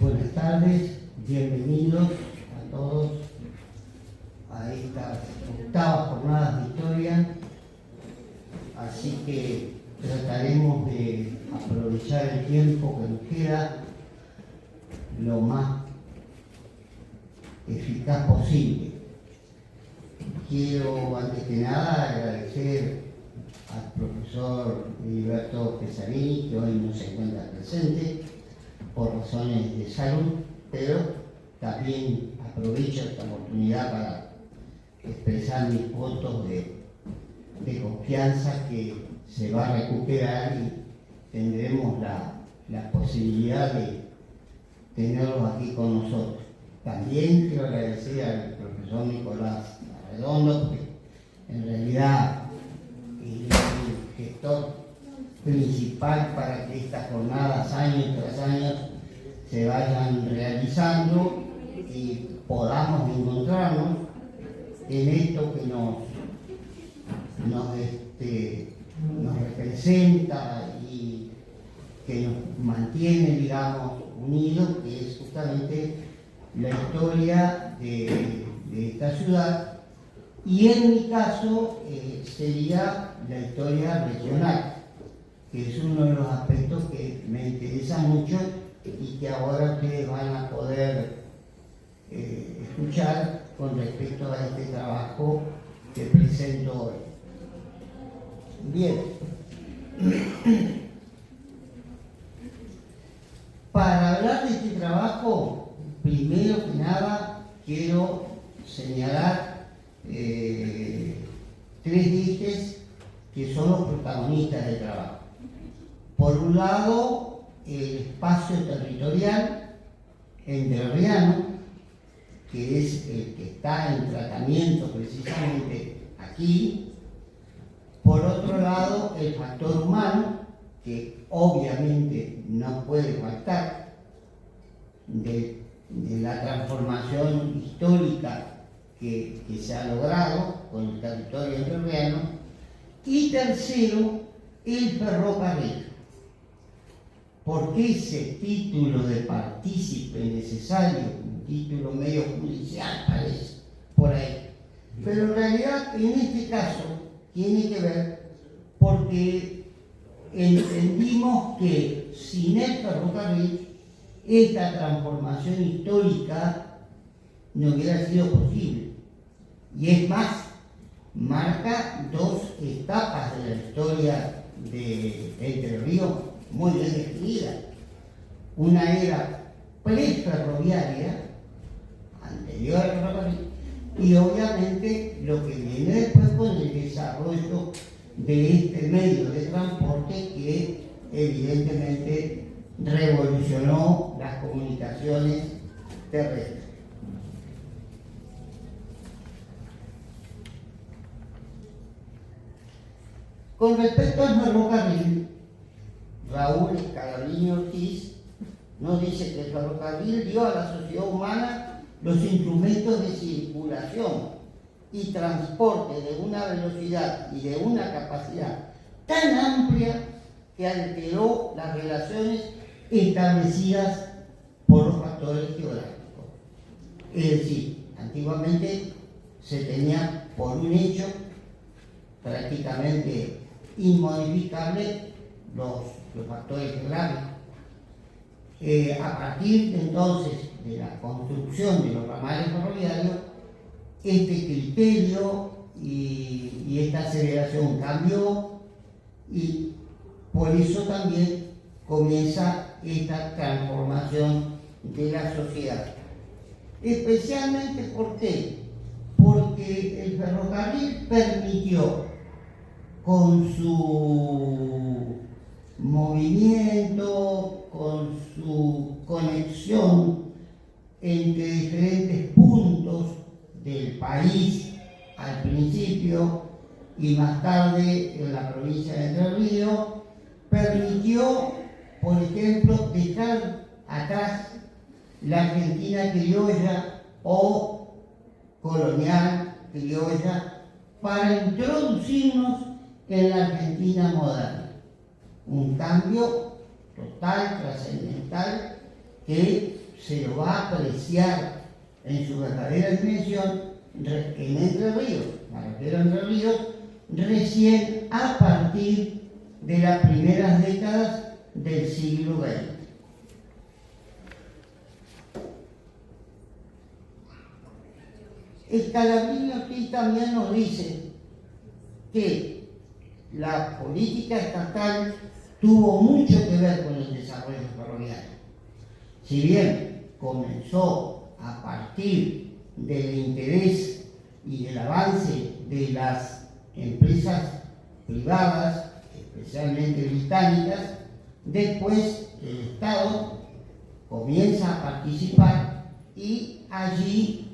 Buenas tardes, bienvenidos a todos a estas octavas jornadas de historia. Así que trataremos de aprovechar el tiempo que nos queda lo más eficaz posible. Quiero antes que nada agradecer al profesor Heriberto Pesarini, que hoy no se encuentra presente por razones de salud, pero también aprovecho esta oportunidad para expresar mis votos de confianza que se va a recuperar y tendremos la posibilidad de tenerlos aquí con nosotros. También quiero agradecer al profesor Nicolás Arredondo, que en realidad es el gestor principal para que estas jornadas año tras año se vayan realizando y podamos encontrarnos en esto que nos representa y que nos mantiene, digamos, unidos, que es justamente la historia de esta ciudad, y en mi caso sería la historia regional, que es uno de los aspectos que me interesa mucho y que ahora ustedes van a poder escuchar con respecto a este trabajo que presento hoy. Bien. Para hablar de este trabajo, primero que nada quiero señalar tres ejes que son los protagonistas del trabajo. Por un lado, el espacio territorial entrerriano, que es el que está en tratamiento precisamente aquí. Por otro lado, el factor humano, que obviamente no puede faltar de la transformación histórica que se ha logrado con el territorio entrerriano. Y tercero, el ferrocarril. ¿Por qué ese título de partícipe necesario? Un título medio judicial parece, por ahí. Pero en realidad, en este caso, tiene que ver porque entendimos que sin el ferrocarril esta transformación histórica no hubiera sido posible. Y es más, marca dos etapas de la historia de Entre Ríos muy bien definida. Una era preferroviaria, anterior al ferrocarril, y obviamente lo que viene después con el desarrollo de este medio de transporte que evidentemente revolucionó las comunicaciones terrestres. Con respecto al ferrocarril, Raúl Escalabrino Ortiz nos dice que el ferrocarril dio a la sociedad humana los instrumentos de circulación y transporte de una velocidad y de una capacidad tan amplia que alteró las relaciones establecidas por los factores geográficos. Es decir, antiguamente se tenía por un hecho prácticamente inmodificable los factores geográficos. A partir de entonces de la construcción de los ramales ferroviarios, este criterio y esta aceleración cambió, y por eso también comienza esta transformación de la sociedad. Especialmente, ¿por qué? Porque el ferrocarril permitió, con su movimiento, con su conexión entre diferentes puntos del país al principio y más tarde en la provincia de Entre Ríos, permitió, por ejemplo, dejar atrás la Argentina criolla o colonial criolla para introducirnos en la Argentina moderna. Un cambio total, trascendental, que se lo va a apreciar en su verdadera dimensión en Entre Ríos, carretera Entre Ríos, recién a partir de las primeras décadas del siglo XX. Scalabrini Ortiz también nos dice que la política estatal tuvo mucho que ver con el desarrollo ferroviario. Si bien comenzó a partir del interés y del avance de las empresas privadas, especialmente británicas, después el Estado comienza a participar y allí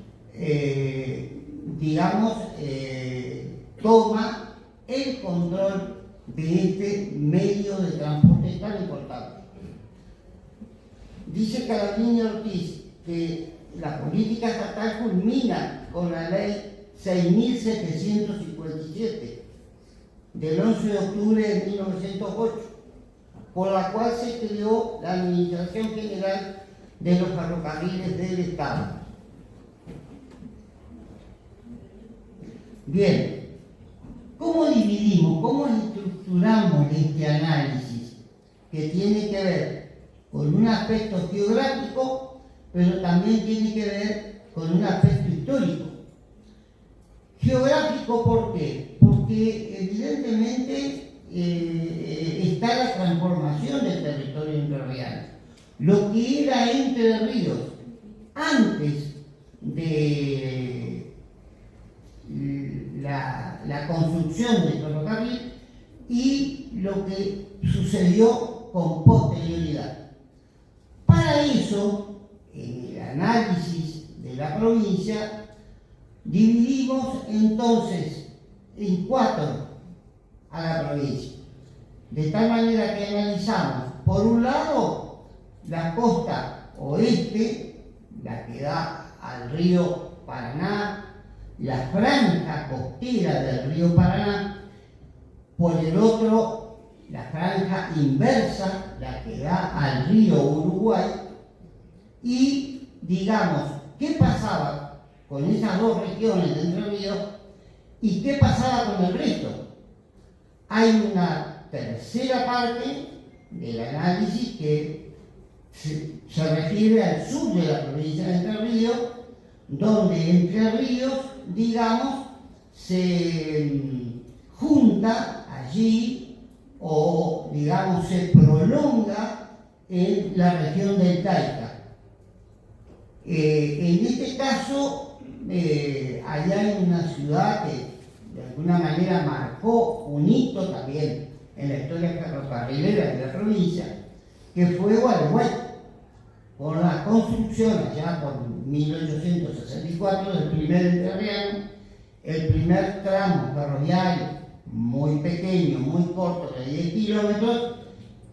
toma el control de este medio de transporte tan importante. Dice Scalabrini Ortiz que la política estatal culmina con la ley 6.757 del 11 de octubre de 1908, por la cual se creó la Administración General de los Ferrocarriles del Estado. Bien, ¿cómo dividimos, cómo estructuramos este análisis que tiene que ver con un aspecto geográfico, pero también tiene que ver con un aspecto histórico? Geográfico, ¿por qué? Porque evidentemente está la transformación del territorio entrerriano. Lo que era Entre Ríos antes de la construcción del ferrocarril y lo que sucedió con posterioridad. Para eso, en el análisis de la provincia, dividimos entonces en 4 a la provincia, de tal manera que analizamos, por un lado, la costa oeste, la que da al río Paraná, la franja costera del río Paraná, por el otro, la franja inversa, la que da al río Uruguay, y digamos, ¿qué pasaba con esas dos regiones de Entre Ríos y qué pasaba con el resto? Hay una tercera parte del análisis que se refiere al sur de la provincia de Entre Ríos, donde Entre Ríos, digamos, se junta allí o, digamos, se prolonga en la región del Taica. En este caso, allá hay una ciudad que de alguna manera marcó un hito también en la historia ferrocarrilera de la provincia, que fue Gualeguay, con la construcción allá por 1864 del primer entrerriano, el primer tramo ferroviario muy pequeño, muy corto, de 10 kilómetros,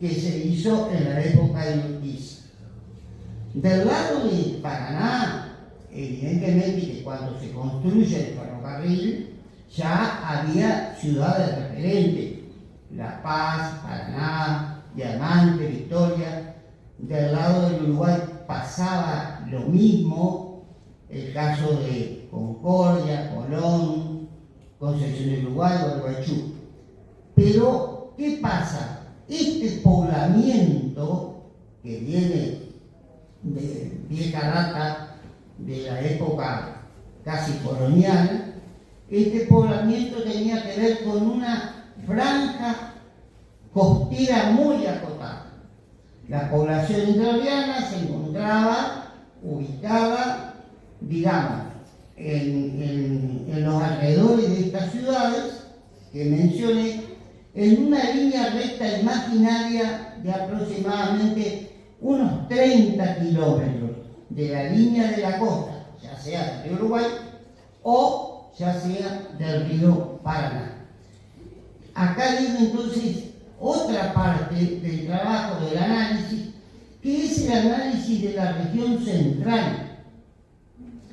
que se hizo en la época de Urquiza. Del lado de Paraná, evidentemente que cuando se construye el ferrocarril ya había ciudades referentes, La Paz, Paraná, Diamante, Victoria. Del lado del Uruguay pasaba lo mismo, el caso de Concordia, Colón, Concepción del Uruguay, Gualeguaychú. Pero, ¿qué pasa? Este poblamiento que viene de vieja data, de la época casi colonial, este poblamiento tenía que ver con una franja costera muy acotada. La población entrerriana se encontraba ubicada, digamos, en los alrededores de estas ciudades que mencioné, en una línea recta imaginaria de aproximadamente unos 30 kilómetros de la línea de la costa, ya sea del río Uruguay o ya sea del río Paraná. Acá viene entonces otra parte del trabajo del análisis, que es el análisis de la región central.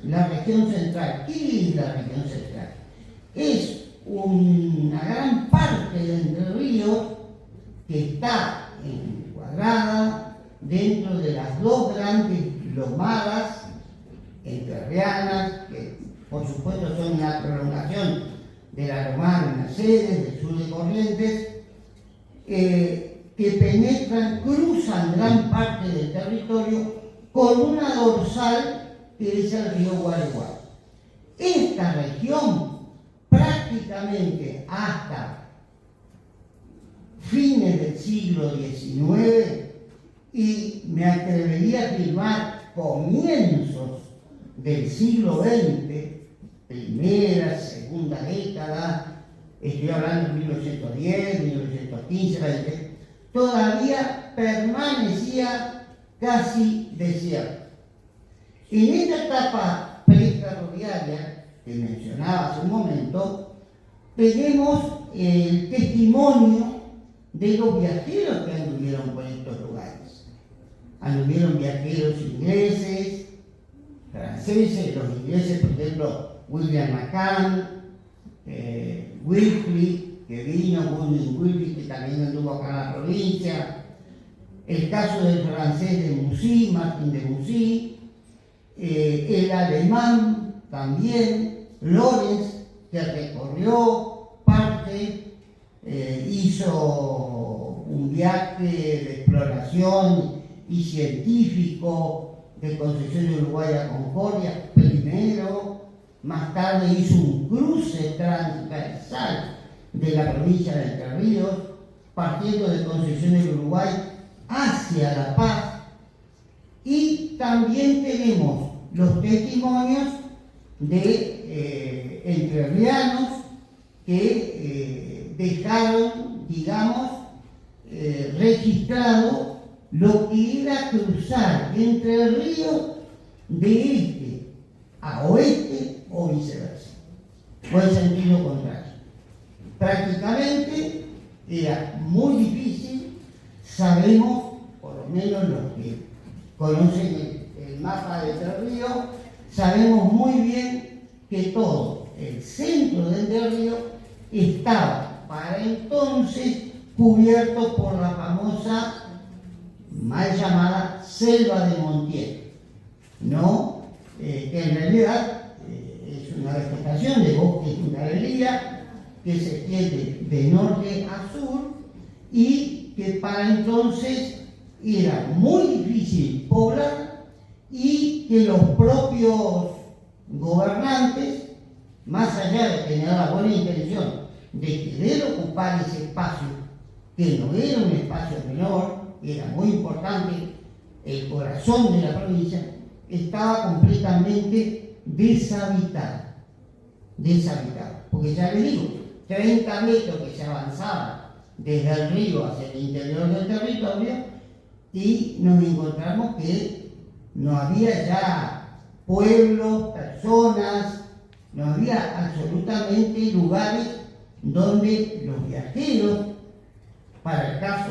La región central. ¿Qué es la región central? Es una gran parte de Entre Ríos que está encuadrada dentro de las dos grandes lomadas entrerrianas, que por supuesto son una prolongación de la lomada de Mercedes, del sur de Corrientes, que penetran, cruzan gran parte del territorio con una dorsal que es el río Gualeguay. Esta región, prácticamente hasta fines del siglo XIX, y me atrevería a afirmar comienzos del siglo XX, primera, segunda década, estoy hablando de 1910, 1915, 20, todavía permanecía casi desierto. En esta etapa preferroviaria que mencionaba hace un momento, tenemos el testimonio de los viajeros que anduvieron por estos lugares. Anduvieron viajeros ingleses, franceses, los ingleses, por ejemplo, William McCann, Wilfrid, que vino, William Wilfrid, que también anduvo acá en la provincia, el caso del francés de Mussy, Martin de Mussy, el alemán también, Lorenz, que recorrió parte, hizo un viaje de exploración y científico de Concepción de Uruguay a Concordia primero, más tarde hizo un cruce transversal de la provincia de Entre Ríos, partiendo de Concepción del Uruguay hacia La Paz, y también tenemos los testimonios de entrerrianos que dejaron, digamos, registrado lo que era cruzar Entre Ríos de este a oeste o viceversa, o en sentido contrario. Prácticamente era muy difícil. Sabemos, por lo menos los que conocen el mapa de Entre Ríos, sabemos muy bien que todo el centro de Entre Ríos estaba para entonces cubierto por la famosa, mal llamada, selva de Montiel, ¿no? Que en realidad es una vegetación de bosques de galería que se extiende de norte a sur y que para entonces era muy difícil poblar, y que los propios gobernantes, más allá de tener la buena intención de querer ocupar ese espacio, que no era un espacio menor, era muy importante, el corazón de la provincia, estaba completamente deshabitado, porque ya les digo, 30 metros que se avanzaba desde el río hacia el interior del territorio, y nos encontramos que no había ya pueblos, personas, no había absolutamente lugares donde los viajeros, para el caso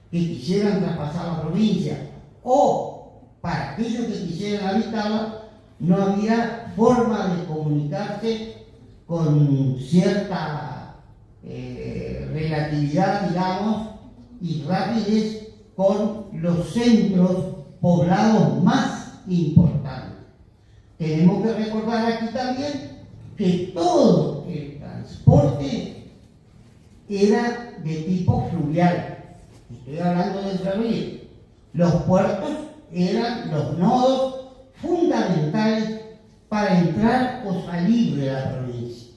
que quisieran traspasar la provincia o para aquellos que quisieran habitarla, no había forma de comunicarse con cierta relatividad, digamos, y rapidez con los centros poblados más importantes. Tenemos que recordar aquí también que todo el transporte era de tipo fluvial. Estoy hablando de Entre Ríos. Los puertos eran los nodos fundamentales para entrar o salir de la provincia.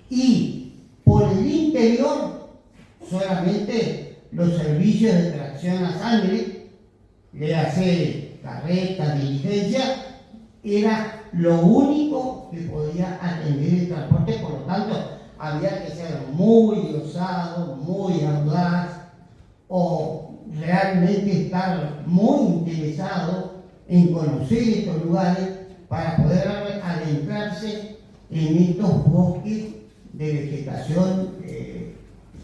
Y por el interior, solamente los servicios de tracción a sangre, le hace carretas, diligencia, era lo único que podía atender el transporte. Por lo tanto, había que ser muy osado, muy audaz, o realmente estar muy interesado en conocer estos lugares para poder adentrarse en estos bosques de vegetación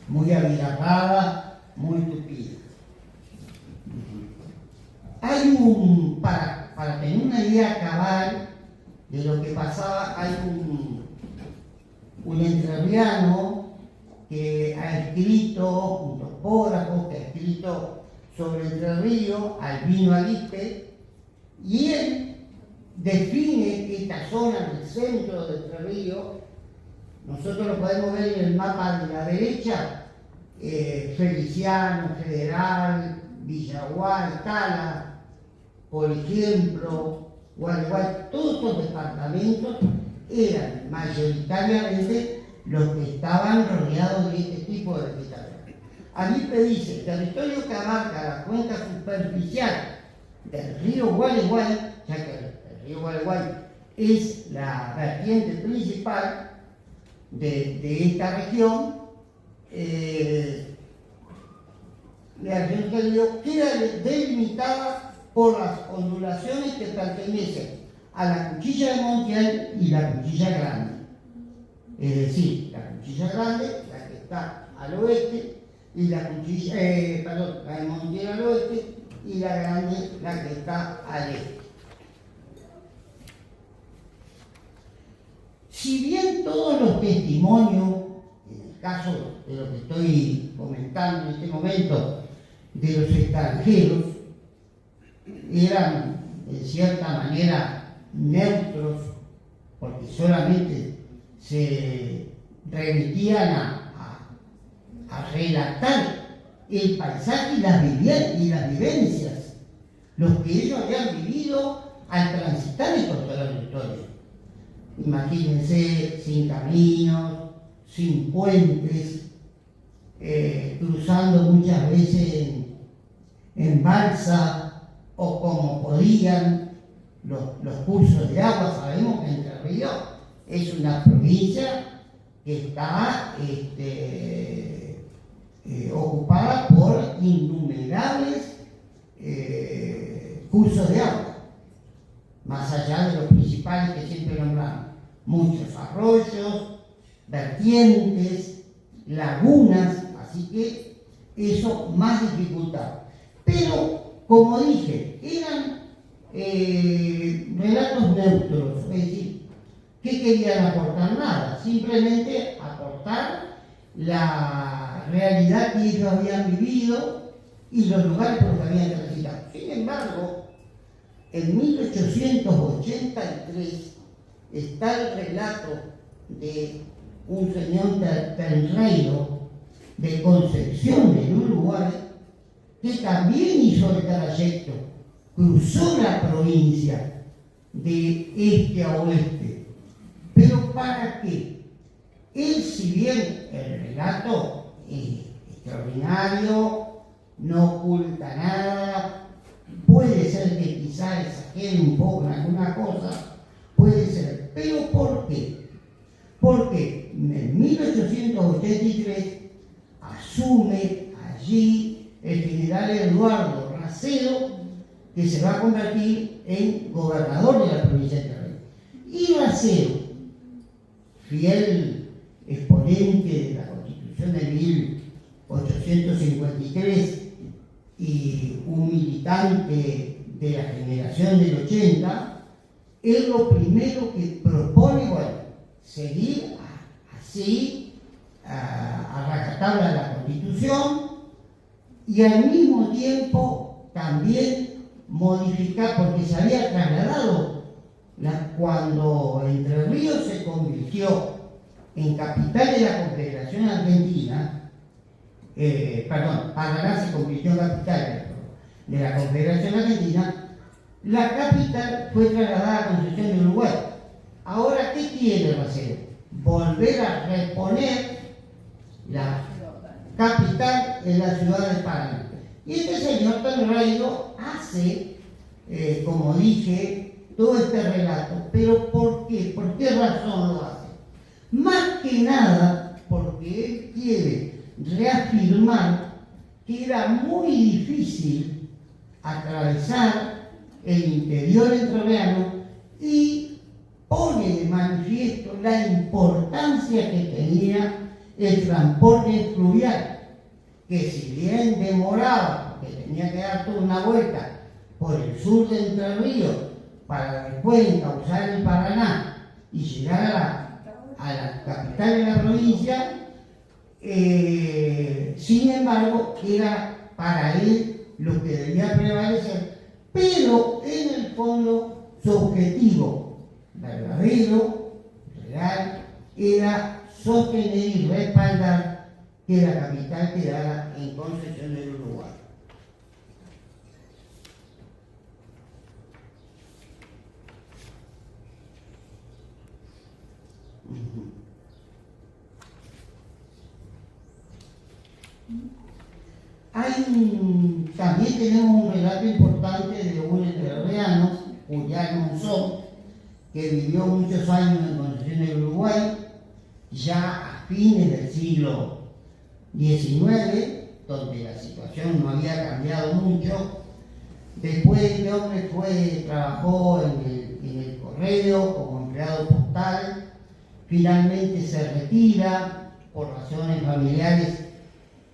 muy abigarrada, muy tupida. Hay para tener una idea cabal de lo que pasaba, hay un entrerriano que ha escrito, un topógrafo que ha escrito sobre Entre Ríos, Albino Alipe, Y él define esta zona del centro de Entre Ríos. Nosotros lo podemos ver en el mapa de la derecha, Feliciano, Federal, Villaguay, Tala, por ejemplo, Gualeguay. Todos estos departamentos eran mayoritariamente los que estaban rodeados de este tipo de vegetación. Allí te dice, el territorio que abarca la cuenca superficial del río Gualeguay, ya que el río Gualeguay es la vertiente principal de esta región, la región del río queda delimitada por las ondulaciones que pertenecen a la Cuchilla de Montiel y la Cuchilla Grande. Es decir, la Cuchilla Grande, la que está al oeste, y la Cuchilla, la de Montiel al oeste, y la Grande, la que está al este. Si bien todos los testimonios, en el caso de lo que estoy comentando en este momento, de los extranjeros, eran en cierta manera neutros, porque solamente se remitían a relatar el paisaje y las vivencias, los que ellos habían vivido al transitar estos territorios. Imagínense, sin caminos, sin puentes, cruzando muchas veces en balsa o como podían los cursos de agua. Sabemos que Entre Ríos es una provincia que está ocupada por innumerables cursos de agua, más allá de los principales que siempre nombramos. Muchos arroyos, vertientes, lagunas, así que eso más dificultad. Pero, como dije, eran relatos neutros, es decir, ¿qué querían aportar? Nada, simplemente aportar la realidad que ellos habían vivido y los lugares por los que habían transitado. Sin embargo, en 1883 está el relato de un señor Tenreiro de Concepción del Uruguay, que también hizo el trayecto, cruzó la provincia de este a oeste. ¿Pero para qué? Él, si bien el relato es extraordinario, no oculta nada, puede ser que quizá exagere un poco en alguna cosa, puede ser. ¿Pero por qué? Porque en 1883 asume allí el general Eduardo Racedo, que se va a convertir en gobernador de la provincia de Entre Ríos. Y Racedo, fiel exponente de la Constitución de 1853 y un militante de la generación del 80, es lo primero que propone, seguir así a rajatabla la Constitución y al mismo tiempo también modificar, porque se había trasladado cuando Entre Ríos se convirtió en capital de la Confederación Argentina, Paraná se convirtió en capital de la Confederación Argentina. La capital fue trasladada a Concepción de Uruguay. Ahora, ¿qué quiere Racedo? Volver a reponer la capital en la ciudad de Paraná. Y este señor Tenreiro hace, como dije, todo este relato. ¿Pero por qué? ¿Por qué razón lo hace? Más que nada porque él quiere reafirmar que era muy difícil atravesar el interior entrerriano y pone de manifiesto la importancia que tenía el transporte fluvial, que si bien demoraba, porque tenía que dar toda una vuelta por el sur de Entre Ríos para después encauzar el Paraná y llegar a la capital de la provincia, sin embargo, era para él lo que debía prevalecer pero en el fondo su objetivo verdadero, real, era sostener y respaldar que la capital quedara en Concepción del Uruguay. También tenemos un relato importante de un entrerriano, Julián Monzón, que vivió muchos años en Concepción del Uruguay, ya a fines del siglo XIX, donde la situación no había cambiado mucho. Después este hombre trabajó en el correo como empleado postal, finalmente se retira por razones familiares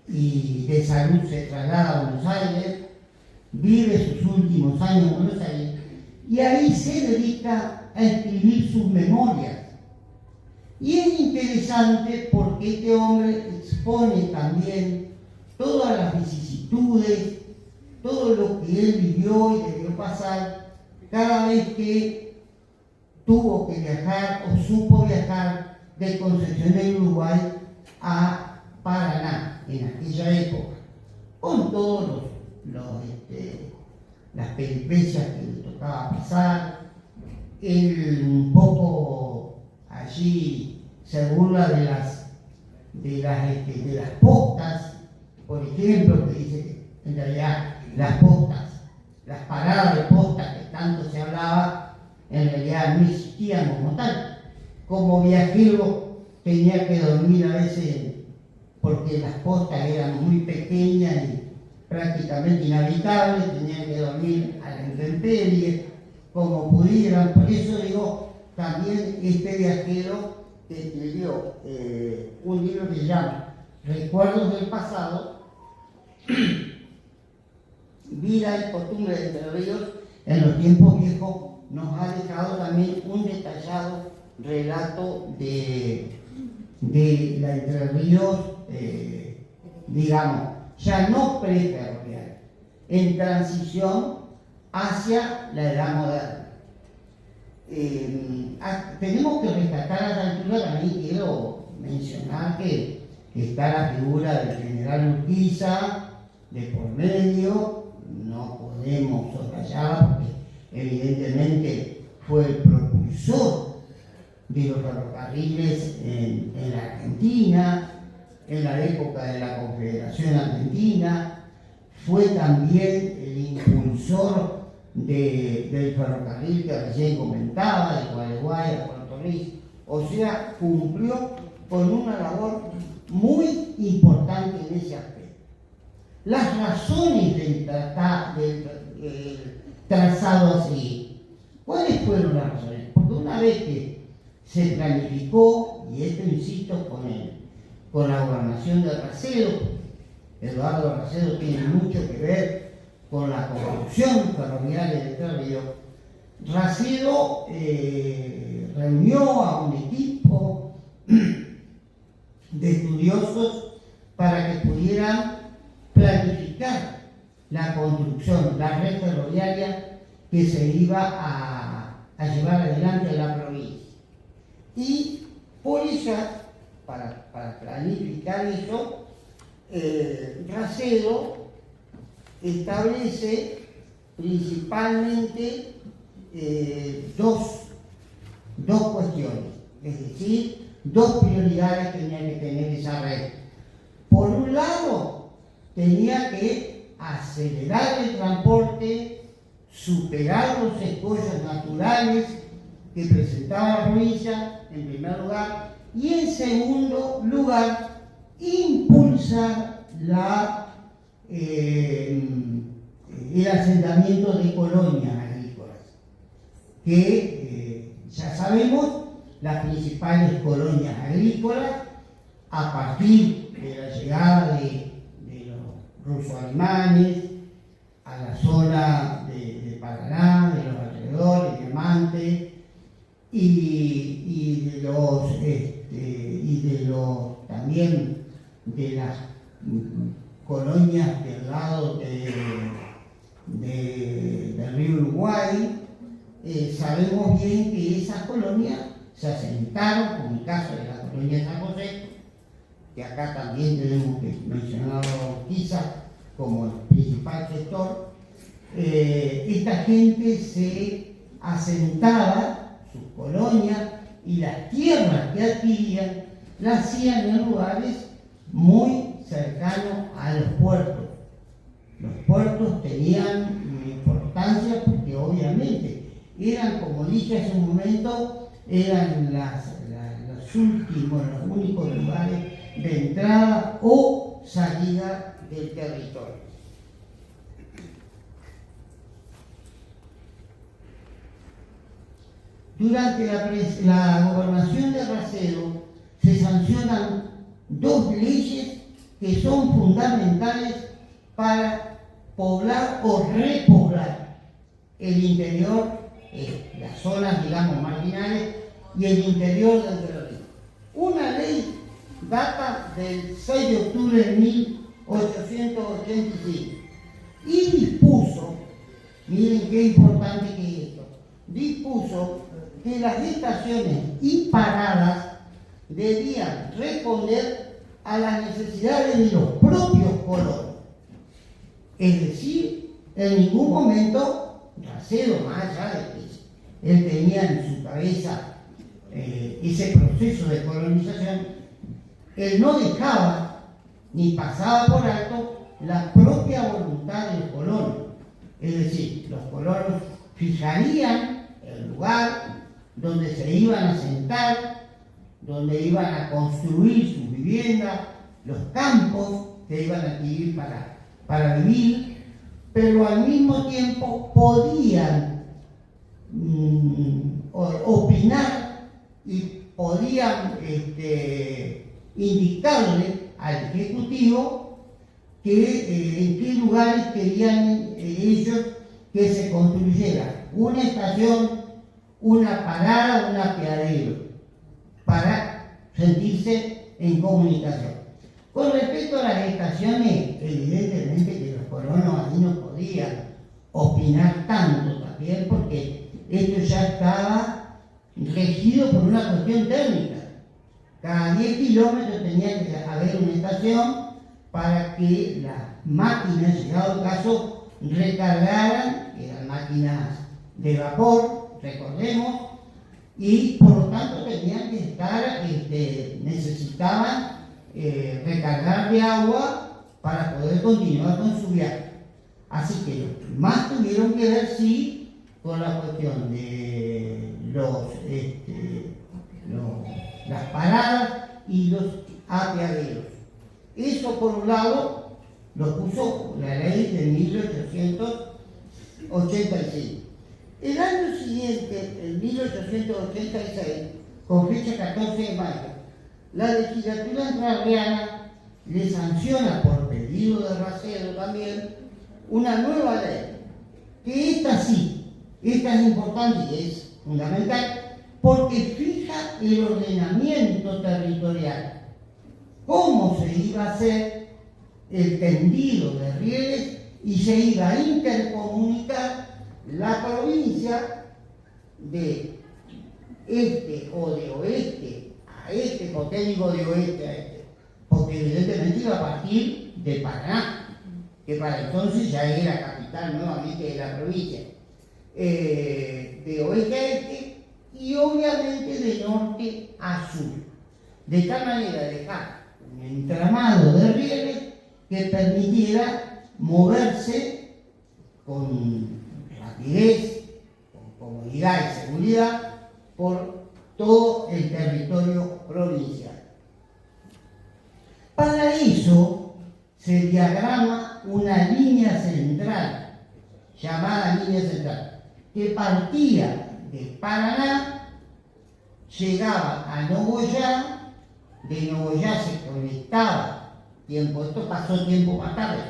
y de salud, se traslada a Buenos Aires, vive sus últimos años en Buenos Aires y ahí se dedica a escribir sus memorias. Y es interesante porque este hombre expone también todas las vicisitudes, todo lo que él vivió y debió pasar cada vez que tuvo que viajar o supo viajar de Concepción del Uruguay a Paraná en aquella época, con todos las peripecias que le tocaba pasar. Él un poco allí se burla de las postas, por ejemplo, que dice que en realidad las postas, las paradas de postas que tanto se hablaba, en realidad no existían como tal. Como viajero tenía que dormir a veces porque las postas eran muy pequeñas y prácticamente inhabitables, tenían que dormir a la intemperie como pudieran. Por eso digo, también este viajero que escribió un libro que se llama Recuerdos del Pasado, Vida y Costumbre de Entre Ríos en los tiempos viejos, nos ha dejado también un detallado relato de la Entre Ríos, digamos, ya no preferroviaria, en transición hacia la edad moderna. Tenemos que rescatar a la altura, también quiero mencionar que está la figura del general Urquiza de por medio, no podemos soslayarla porque evidentemente fue el propulsor de los ferrocarriles en la Argentina, en la época de la Confederación Argentina, fue también el impulsor del ferrocarril que recién comentaba, de Gualeguay a Puerto Rico. O sea, cumplió con una labor muy importante en ese aspecto. Las razones del trazado así, ¿cuáles fueron las razones? Porque una vez que se planificó, y esto insisto con la gobernación de Racedo, Eduardo Racedo tiene mucho que ver con la construcción ferroviaria de Entre Ríos. Racedo reunió a un equipo de estudiosos para que pudieran planificar la construcción, la red ferroviaria que se iba a llevar adelante en la provincia. Y por eso, para planificar eso, Racedo establece principalmente dos cuestiones, es decir, dos prioridades que tenía que tener esa red. Por un lado, tenía que acelerar el transporte, superar los escollos naturales que presentaba la provincia, en primer lugar, y en segundo lugar, impulsar el asentamiento de colonias agrícolas, que ya sabemos, las principales colonias agrícolas, a partir de la llegada de los ruso-alemanes a la zona de Paraná, de los alrededores, de Diamante, y también de las colonias del lado del río Uruguay, sabemos bien que esas colonias se asentaron, como el caso de la colonia de San José, que acá también tenemos que mencionarlo quizás como el principal gestor. Esta gente se asentaba, sus colonias y las tierras que adquirían, las hacían en lugares muy cercanos a los puertos. Los puertos tenían importancia porque obviamente eran, como dije hace un momento, eran los únicos lugares de entrada o salida del territorio. Durante la gobernación de Racedo se sancionan dos leyes que son fundamentales para poblar o repoblar el interior, las zonas, digamos, marginales y el interior del Entre Ríos. Una ley data del 6 de octubre de 1885 y dispuso, miren qué importante que es esto, dispuso que las estaciones y paradas debían responder a las necesidades de los propios colonos. Es decir, en ningún momento Racedo, más allá de que él tenía en su cabeza ese proceso de colonización, él no dejaba ni pasaba por alto la propia voluntad del colono. Es decir, los colonos fijarían el lugar donde se iban a sentar, donde iban a construir sus viviendas, los campos que iban a adquirir para vivir, pero al mismo tiempo podían opinar y podían indicarle al Ejecutivo en qué lugares querían ellos que se construyera una estación, una parada, un apeadero, para sentirse en comunicación. Con respecto a las estaciones, evidentemente que los colonos ahí no podían opinar tanto también, porque esto ya estaba regido por una cuestión técnica. Cada 10 kilómetros tenía que haber una estación para que las máquinas, llegado el caso, recargaran, que eran máquinas de vapor, recordemos, y por lo tanto tenían que estar, necesitaban recargar de agua para poder continuar con su viaje. Así que más tuvieron que ver sí con la cuestión de las paradas y los apeaderos. Eso por un lado lo puso la ley de 1885. El año siguiente, en 1886, con fecha 14 de mayo, la legislatura entrerriana le sanciona, por pedido de Racedo también, una nueva ley, que esta sí, esta es importante y es fundamental, porque fija el ordenamiento territorial, cómo se iba a hacer el tendido de rieles y se iba a intercomunicar la provincia de este o de oeste a este, porque digo de oeste a este, porque evidentemente iba a partir de Paraná, que para entonces ya era capital nuevamente de la provincia, de oeste a este y obviamente de norte a sur, de tal manera de dejar un entramado de rieles que permitiera moverse con rapidez, con comodidad y seguridad por todo el territorio provincial. Para eso se diagrama una línea central, llamada línea central, que partía de Paraná, llegaba a Nogoyá, de Nogoyá se conectaba, esto pasó tiempo más tarde,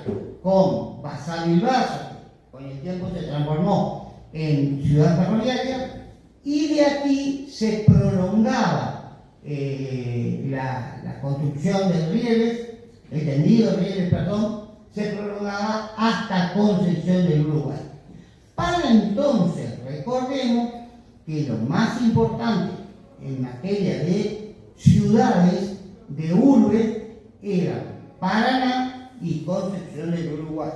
con Basavilbaso, con el tiempo se transformó en ciudad ferroviaria, y de aquí se prolongaba la construcción de rieles, el tendido de rieles, perdón, se prolongaba hasta Concepción del Uruguay. Para entonces, recordemos que lo más importante en materia de ciudades, de urbes, eran Paraná y Concepción del Uruguay.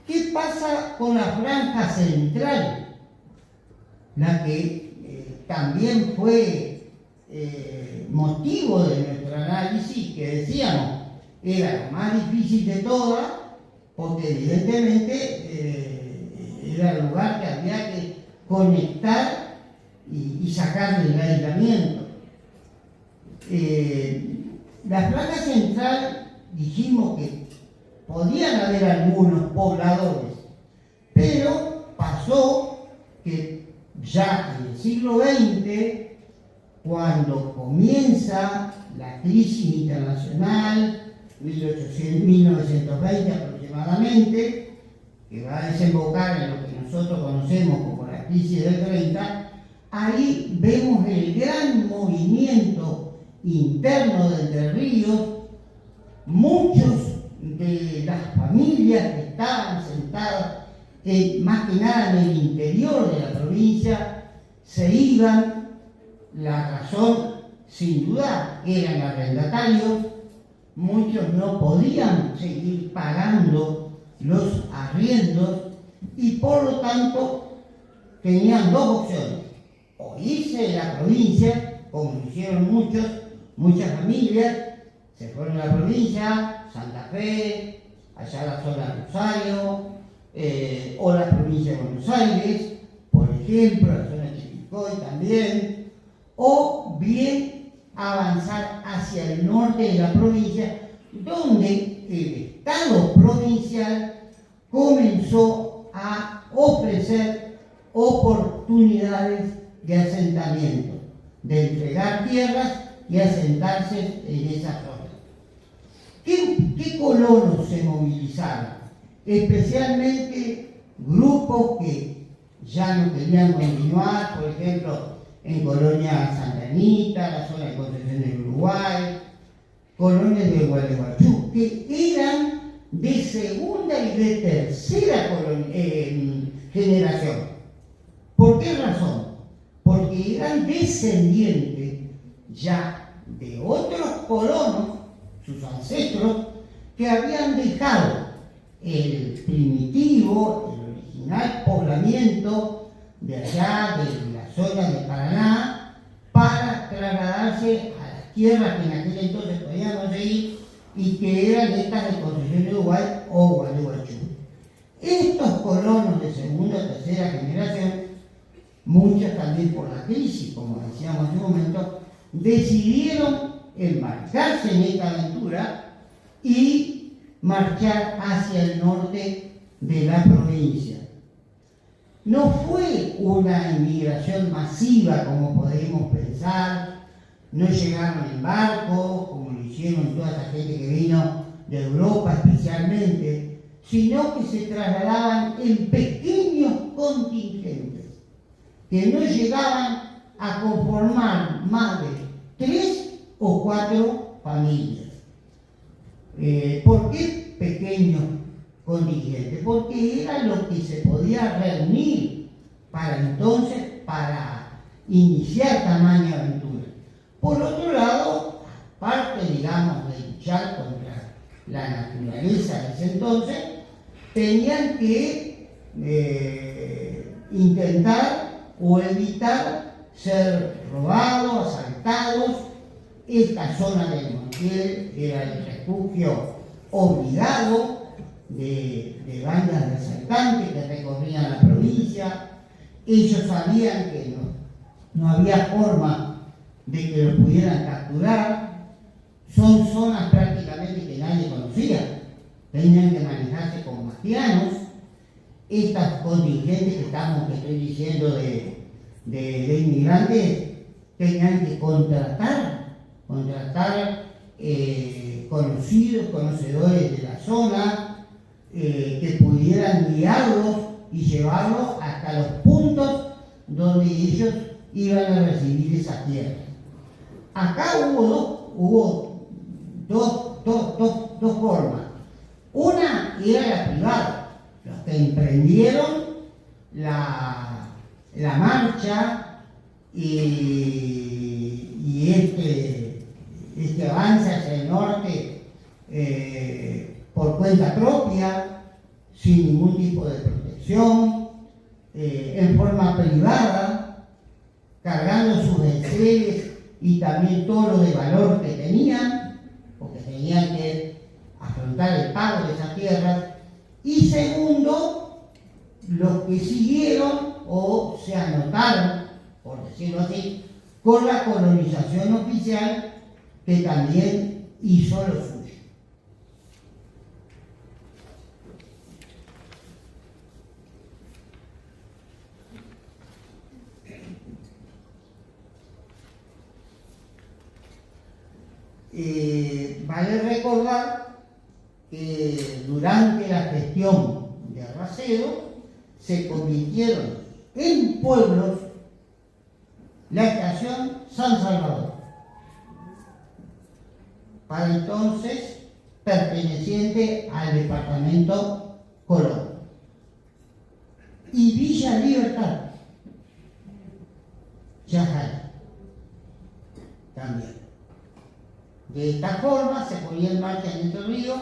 ¿Qué pasa con la franja central? La que también fue motivo de nuestro análisis, que decíamos era la más difícil de todas, porque evidentemente era el lugar que había que conectar y sacar del aislamiento. La franja central, dijimos que podían haber algunos pobladores, pero pasó que ya en el siglo XX, cuando comienza la crisis internacional, 1920 aproximadamente, que va a desembocar en lo que nosotros conocemos como la crisis del 30, ahí vemos el gran movimiento interno de Entre Ríos. Muchos de las familias que estaban sentadas, más que nada en el interior de la provincia, se iban. La razón, sin duda, eran arrendatarios. Muchos no podían seguir pagando los arriendos y por lo tanto tenían dos opciones: o irse de la provincia, como hicieron muchas familias, se fueron a la provincia, Santa Fe, allá la zona de Rosario, o la provincia de Buenos Aires, por ejemplo, la zona de Chivilcoy también, o bien avanzar hacia el norte de la provincia, donde el Estado provincial comenzó a ofrecer oportunidades de asentamiento, de entregar tierras y asentarse en esa zona. ¿Qué colonos se movilizaron? Especialmente grupos que ya no querían continuar, por ejemplo, en Colonia Santa Anita, la zona de Concepción del Uruguay, colonias de Gualeguaychú, que eran de segunda y de tercera generación. ¿Por qué razón? Porque eran descendientes ya de otros colonos, sus ancestros, que habían dejado el primitivo, el original poblamiento de allá, de la zona de Paraná, para trasladarse a las tierras que en aquel entonces podían conseguir y que eran estas de Concepción de Uruguay o Gualeguaychú. Estos colonos de segunda o tercera generación, muchos también por la crisis, como decíamos hace un momento, decidieron embarcarse en esta aventura y marchar hacia el norte de la provincia. No fue una inmigración masiva como podemos pensar, no llegaron en barcos como lo hicieron toda esa gente que vino de Europa especialmente, sino que se trasladaban en pequeños contingentes que no llegaban a conformar más de 3 o 4 familias. ¿Por qué pequeños contingentes? Porque era lo que se podía reunir para entonces, para iniciar tamaña aventura. Por otro lado, aparte, digamos, de luchar contra la naturaleza de ese entonces, tenían que intentar o evitar ser robados, asaltados. Esta zona del Montiel era el refugio obligado de bandas de asaltantes que recorrían la provincia. Ellos sabían que no había forma de que lo pudieran capturar. Son zonas prácticamente que nadie conocía. Tenían que manejarse como mafianos. Estas contingentes que estoy diciendo de inmigrantes, tenían que contratar conocedores de la zona, que pudieran guiarlos y llevarlos hasta los puntos donde ellos iban a recibir esa tierra. Acá hubo dos formas. Una era la privada, los que emprendieron la marcha y este avance hacia el norte por cuenta propia, sin ningún tipo de protección, en forma privada, cargando sus enseres y también todo lo de valor que tenían, porque tenían que afrontar el pago de esas tierras. Y segundo, los que siguieron o se anotaron, por decirlo así, con la colonización oficial, que también hizo lo suyo. Vale recordar que durante la gestión de Racedo se convirtieron en pueblos la estación San Salvador, para entonces perteneciente al departamento Colón, y Villa Libertad, Chajay, también. De esta forma se ponía en marcha en Entre Ríos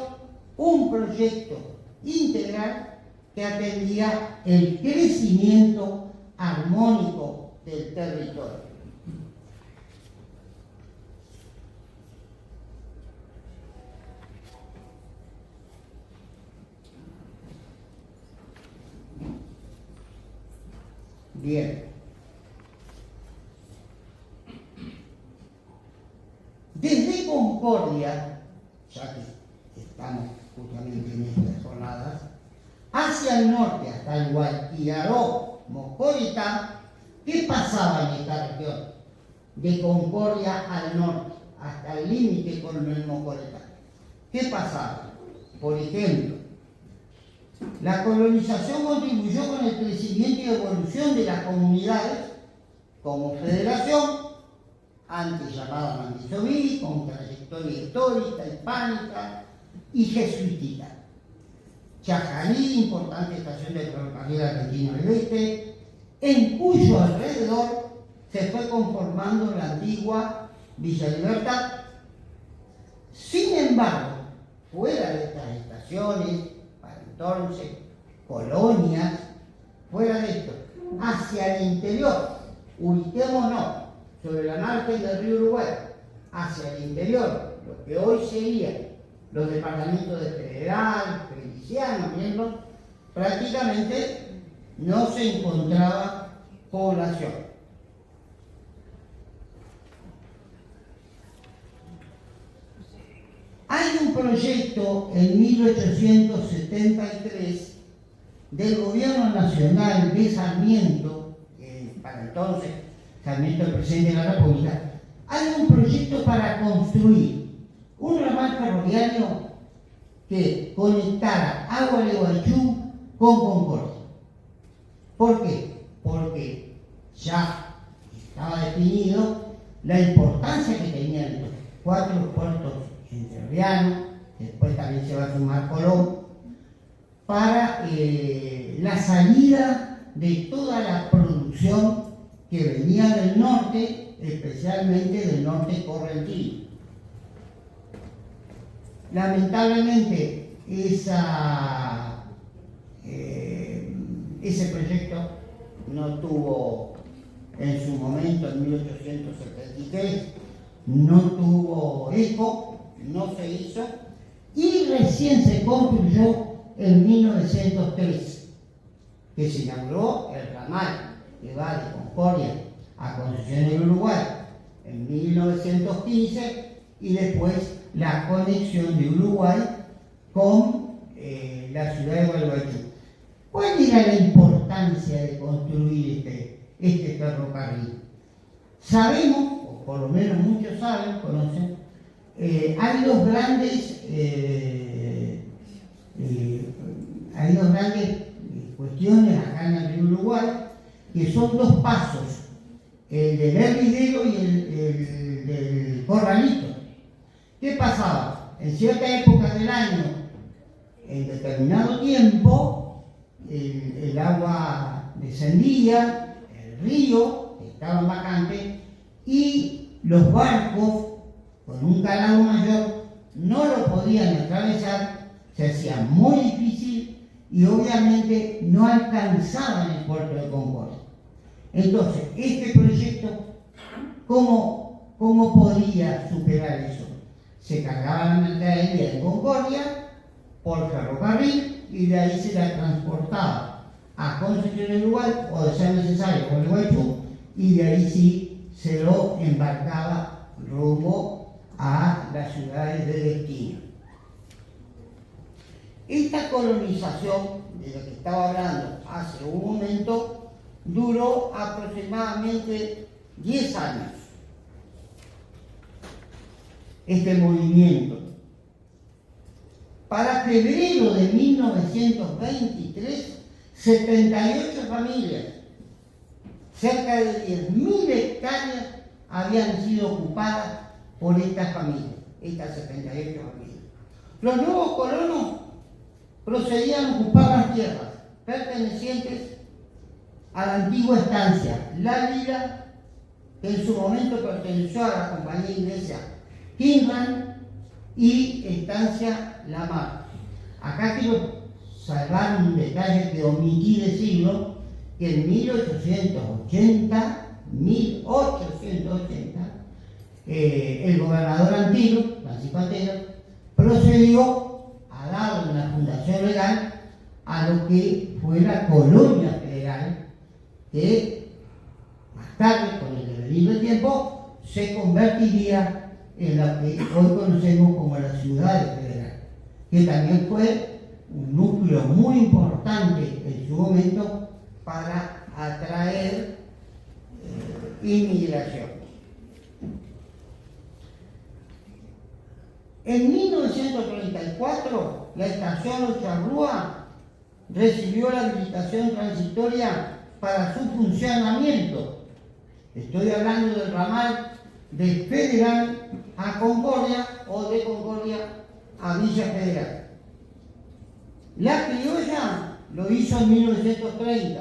un proyecto integral que atendía el crecimiento armónico del territorio. Bien. Desde Concordia, ya que estamos justamente en estas jornadas, hacia el norte, hasta el Guayquiraró, Mocoritá, ¿qué pasaba en esta región? De Concordia al norte, hasta el límite con el Mocoritá. ¿Qué pasaba? Por ejemplo, la colonización contribuyó con el crecimiento y evolución de las comunidades como federación, antes llamada Mandisoví, con trayectoria histórica, hispánica y jesuítita. Chajarí, importante estación del ferrocarril argentino del Este, en cuyo alrededor se fue conformando la antigua Villa Libertad. Sin embargo, fuera de estas estaciones, para entonces, colonias, fuera de esto, hacia el interior, ubiquémonos sobre la margen del río Uruguay, hacia el interior, lo que hoy serían los departamentos de Federal, Feliciano, miembros, prácticamente no se encontraba población. Hay un proyecto en 1873 del Gobierno Nacional de Sarmiento, para entonces Sarmiento, el presidente de la República. Hay un proyecto para construir un ramal ferroviario que conectara Agua de Guaychú con Concordia. ¿Por qué? Porque ya estaba definido la importancia que tenían los 4 puertos entrerrianos, después también se va a sumar Colón, para la salida de toda la producción que venía del norte, especialmente del norte correntino. Lamentablemente, ese proyecto no tuvo, en su momento, en 1873, no tuvo eco, no se hizo, y recién se construyó en 1903, que se inauguró el ramal que va de Concordia a Concepción del Uruguay en 1915, y después la conexión de Uruguay con la ciudad de Gualeguaychú. ¿Cuál era la importancia de construir este ferrocarril? Sabemos, o por lo menos muchos saben, conocen, hay dos grandes cuestiones acá en el Uruguay, que son dos pasos, el del Hervidero y el del Corralito. ¿Qué pasaba? En cierta época del año en determinado tiempo el agua descendía, el río estaba vacante y los barcos con un calado mayor no lo podían atravesar, se hacía muy difícil y obviamente no alcanzaban el puerto de Concordia. Entonces, este proyecto, ¿cómo podía superar eso? Se cargaba la mercadería en Concordia por ferrocarril y de ahí se la transportaba a Concepción del Uruguay o de ser necesario con el Guaychú y de ahí sí se lo embarcaba rumbo a las ciudades de destino. Esta colonización de la que estaba hablando hace un momento duró aproximadamente 10 años. Este movimiento. Para febrero de 1923, 78 familias, cerca de 10.000 hectáreas habían sido ocupadas por estas familias, estas 78 familias. Los nuevos colonos procedían a ocupar las tierras pertenecientes a la antigua estancia La Lira, que en su momento perteneció a la compañía inglesa Kinran, y estancia La Mar. Acá quiero salvar un detalle que omití decirlo, que en 1880, el gobernador antiguo, Francisco Antero, procedió a dar una fundación legal a lo que fue la colonia federal, que más tarde, con el devenir del tiempo, se convertiría en la que hoy conocemos como la Ciudad Federal, que también fue un núcleo muy importante en su momento para atraer inmigración. En 1934, la estación Los Charrúa recibió la habilitación transitoria para su funcionamiento. Estoy hablando del ramal de Federal a Concordia o de Concordia a Villa Federal. La criolla lo hizo en 1930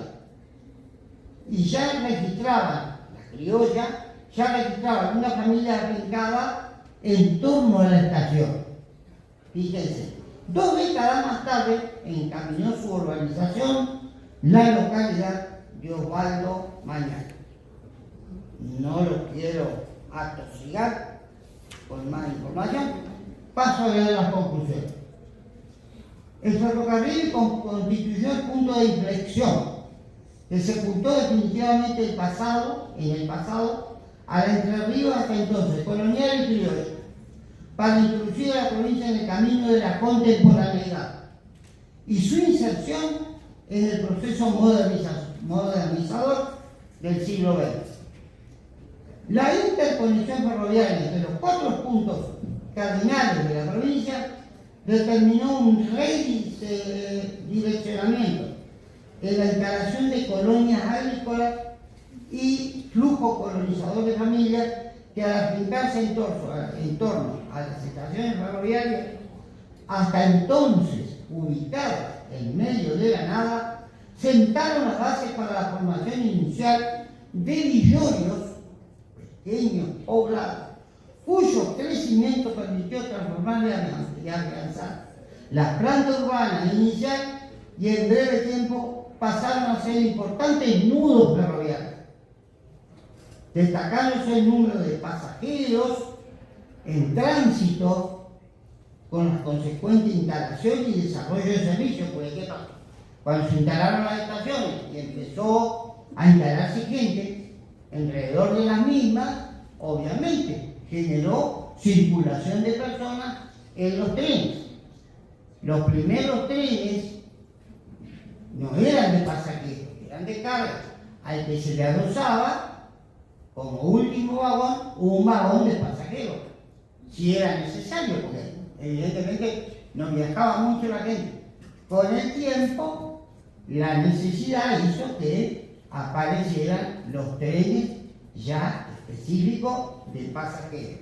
y ya registraban, la criolla ya registraban una familia afincada en torno a la estación. Fíjense, 2 décadas más tarde encaminó su urbanización la localidad de Osvaldo Mañana. No lo quiero atosigar con más información, paso a leer las conclusiones. El ferrocarril constituyó el punto de inflexión que sepultó definitivamente en el pasado, a la Entre Ríos hasta entonces, colonial y criolla, para introducir a la provincia en el camino de la contemporaneidad y su inserción en el proceso modernizador del siglo XX. La interconexión ferroviaria entre los 4 puntos cardinales de la provincia determinó un redireccionamiento en la instalación de colonias agrícolas y flujo colonizador de familias que al afincarse en torno a las estaciones ferroviarias, hasta entonces ubicadas en medio de la nada, sentaron las bases para la formación inicial de villorios, pequeños poblados, cuyo crecimiento permitió transformar y afianzar la planta urbana inicial y en breve tiempo pasaron a ser importantes nudos ferroviarios, destacándose el número de pasajeros en tránsito con la consecuente instalación y desarrollo de servicios. Porque ¿qué pasó? Cuando se instalaron las estaciones y empezó a instalarse gente alrededor de las mismas, obviamente generó circulación de personas en los trenes. Los primeros trenes no eran de pasajeros, eran de carga, al que se le adosaba como último vagón un vagón de pasajeros, si era necesario, porque evidentemente no viajaba mucho la gente. Con el tiempo, la necesidad hizo que aparecieran los trenes ya específicos de pasajeros.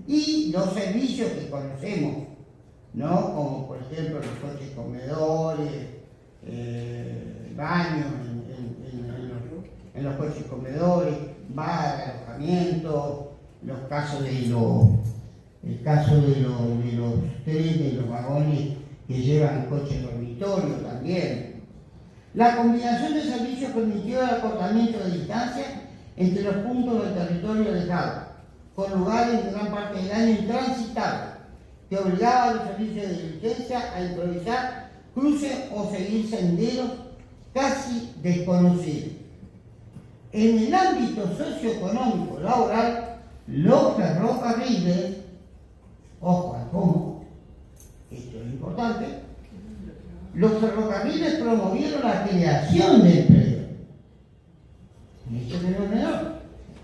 Y los servicios que conocemos ¿no? Como por ejemplo los coches comedores, baños en los coches comedores, bar, alojamiento, el caso de los trenes, los vagones que llevan coches dormitorio también. La combinación de servicios permitió el acortamiento de distancia entre los puntos del territorio dejado, con lugares en gran parte del año intransitables, que obligaba a los servicios de diligencia a improvisar cruces o seguir senderos casi desconocidos. En el ámbito socioeconómico laboral, los ferrocarriles, ojo al cómo, esto es importante, los ferrocarriles promovieron la creación de empleo, esto no es menor,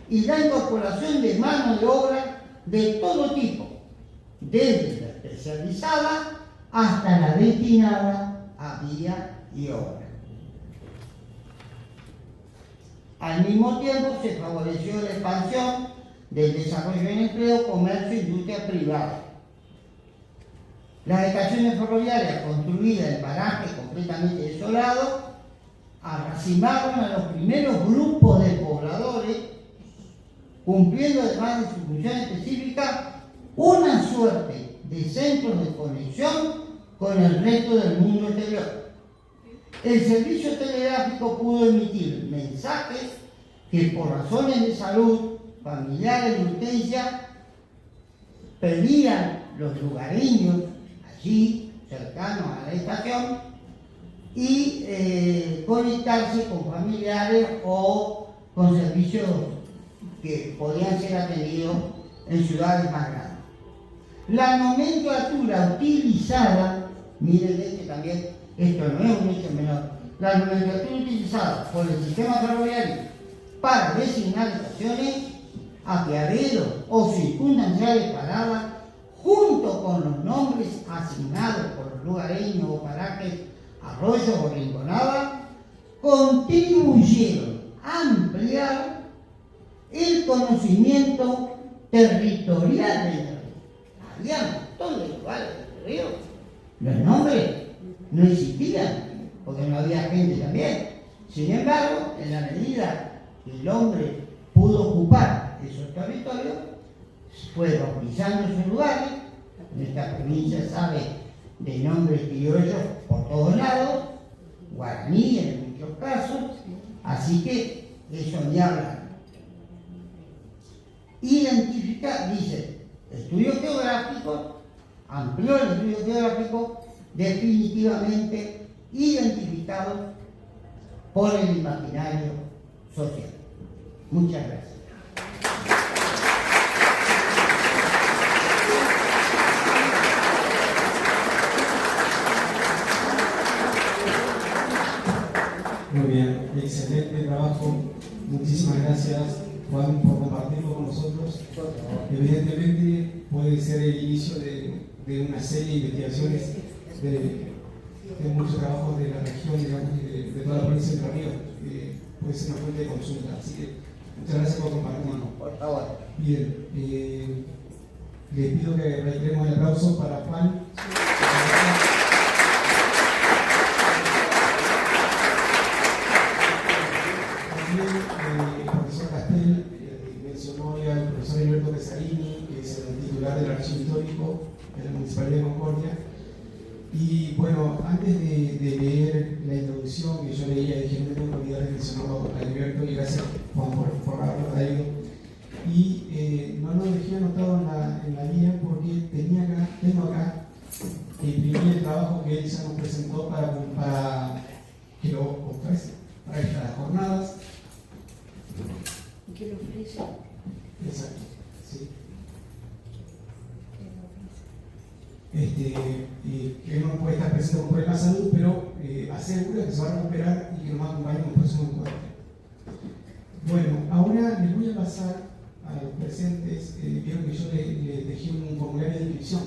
y la incorporación de mano de obra de todo tipo, desde la especializada hasta la destinada a vía y obra. Al mismo tiempo se favoreció la expansión del desarrollo en empleo, comercio e industria privada. Las estaciones ferroviarias construidas en parajes completamente desolados arracimaron a los primeros grupos de pobladores, cumpliendo además de su función específica una suerte de centros de conexión con el resto del mundo exterior. El servicio telegráfico pudo emitir mensajes que por razones de salud, familiares y urgencia pedían los lugareños allí, cercanos a la estación, y conectarse con familiares o con servicios que podían ser atendidos en ciudades más grandes. La nomenclatura utilizada, miren también, esto no es un hecho menor, la nomenclatura utilizada por el sistema ferroviario para designar estaciones, apeaderos o circunstanciales paradas, junto con los nombres asignados por los lugareños o parajes, arroyos o rinconadas, contribuyeron a ampliar el conocimiento territorial del río. Había un montón de lugares del río. Los nombres no existían, porque no había gente también. Sin embargo, en la medida que el hombre pudo ocupar esos territorios, fue bautizando esos lugares. Nuestra provincia sabe de nombres criollos por todos lados, guaraní en muchos casos, así que eso ni habla. Identificar, dice, estudio geográfico, amplió el estudio geográfico, definitivamente identificado por el imaginario social. Muchas gracias. Muy bien, excelente trabajo. Muchísimas gracias, Juan, por compartirlo con nosotros. Evidentemente puede ser el inicio de una serie de investigaciones de muchos trabajos de la región, digamos, de toda la provincia de Entre Ríos. Puede ser una fuente de consulta. Así que muchas gracias por compartirlo. Por favor. Bien, les pido que reiteremos el aplauso para Juan. El profesor Castel mencionó ya el profesor Alberto Pesarini, que es el titular del archivo histórico de la Municipalidad de Concordia. Y bueno, antes de leer la introducción que yo leía, dije, no tengo que olvidar de mencionarlo a Alberto, y gracias Juan por haberlo traído. Y no lo dejé anotado en la guía porque tengo acá que imprimir el trabajo que él ya nos presentó para que lo ofrece para estas jornadas. ¿Qué lo ofrece? Exacto, sí. Él no puede estar presente con problemas de salud, pero asegura que se va a recuperar y que nos va a acompañar en un próximo encuentro. Bueno, ahora les voy a pasar a los presentes, vieron que yo les dejé un formulario de inscripción.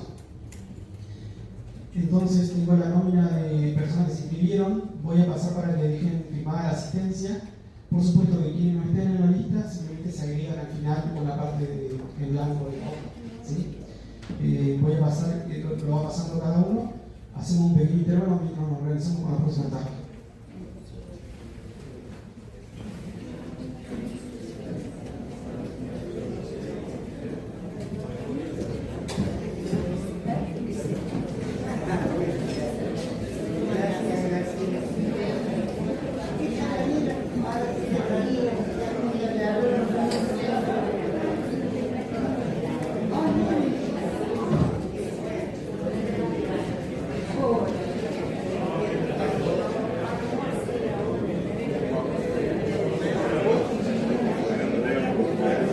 Entonces tengo la nómina de personas que se inscribieron, voy a pasar para que le dejen firmada la asistencia. Por supuesto que quienes no estén en la lista simplemente se agregan al final con la parte en blanco de la hoja, ¿sí? Voy a pasar, lo lo va pasando cada uno. Hacemos un pequeño intervalo mientras nos organizamos con la próxima etapa.